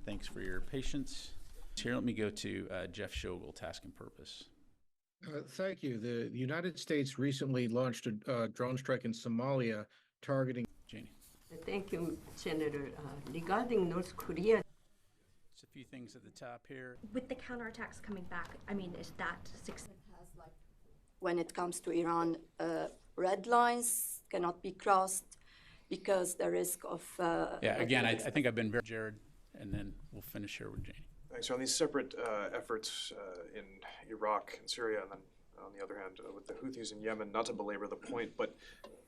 Thanks for your patience. Here, let me go to Jeff Shogel, Task and Purpose. Thank you. The United States recently launched a drone strike in Somalia targeting. Janie. Thank you, Senator. Regarding North Korea, Just a few things at the top here. With the counterattacks coming back, I mean, is that success? When it comes to Iran, red lines cannot be crossed because the risk of... Again, I think I've been very Jared, and then we'll finish here with Janie. Thanks. So on these separate efforts in Iraq and Syria, and then on the other hand, with the Houthis in Yemen, not to belabor the point, but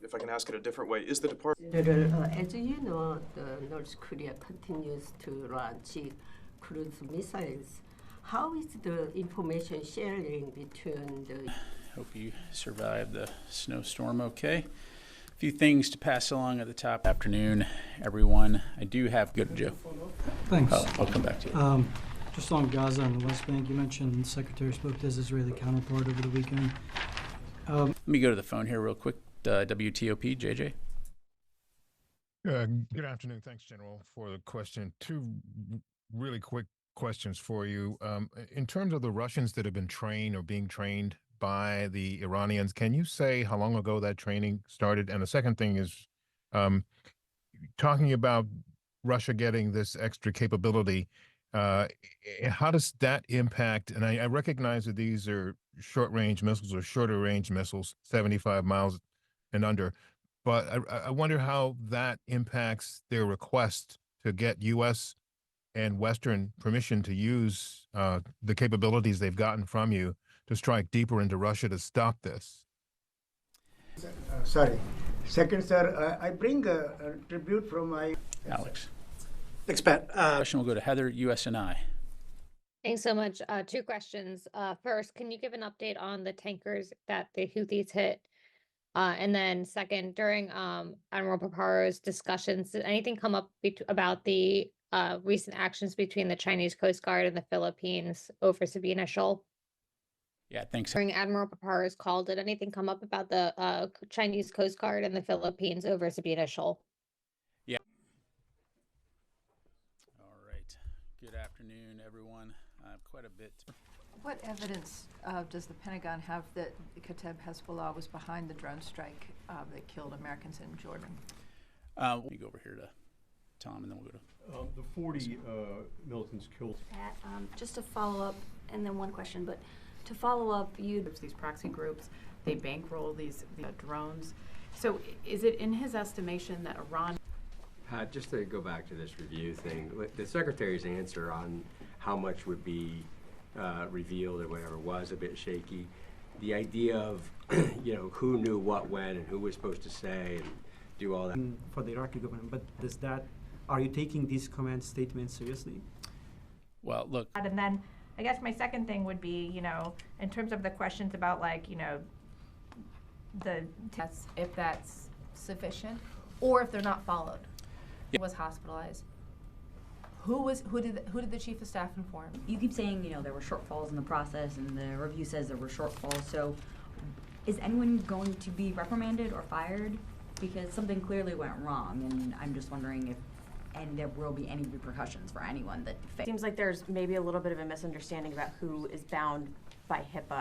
if I can ask it a different way, is the department... as you know, the North Korea continues to launch cruise missiles. How is the information sharing between the... Hope you survived the snowstorm okay. A few things to pass along at the top. Afternoon, everyone. I do have good Joe. Thanks. I'll come back to you. Just on Gaza and the West Bank, you mentioned the Secretary spoke to his Israeli counterpart over the weekend. Let me go to the phone here real quick. WTOP, JJ. Good afternoon. Thanks, General, for the question. Two really quick questions for you. In terms of the Russians that have been trained or being trained by the Iranians, can you say how long ago that training started? And the second thing is talking about Russia getting this extra capability, how does that impact? And I recognize that these are short-range missiles or shorter-range missiles, 75 miles and under, but I wonder how that impacts their request to get U.S. and Western permission to use the capabilities they've gotten from you to strike deeper into Russia to stop this. Sorry. Second, sir, I bring a tribute from my... Alex. Thanks, Pat. Question will go to Heather, USNI. Thanks so much. Two questions. First, can you give an update on the tankers that the Houthis hit? And then second, during Admiral Paparo's discussions, did anything come up about the recent actions between the Chinese Coast Guard and the Philippines over Sabina Shoal? Yeah, thanks. During Admiral Paparo's call, did anything come up about the Chinese Coast Guard and the Philippines over Sabina Shoal? Yeah. All right. Good afternoon, everyone. Quite a bit. What evidence does the Pentagon have that Kateb Hezbollah was behind the drone strike that killed Americans in Jordan? Let me go over here to Tom, and then we'll go to... the 40 militants killed. Pat, just to follow up, and then one question, but to follow up, these proxy groups, they bankroll these drones. So is it in his estimation that Iran... Just to go back to this review thing, the Secretary's answer on how much would be revealed or whatever was a bit shaky. The idea of, who knew what when and who was supposed to say and do all that. For the Iraqi government, but are you taking these command statements seriously? Well, look. And then I guess my second thing would be, in terms of the questions about the tests, if that's sufficient, or if they're not followed. Yeah. Was hospitalized. Who did the chief of staff inform? You keep saying, there were shortfalls in the process, and the review says there were shortfalls. So, is anyone going to be reprimanded or fired? Because something clearly went wrong, and I'm just wondering if there will be any repercussions for anyone that failed. Seems like there's maybe a little bit of a misunderstanding about who is bound by HIPAA.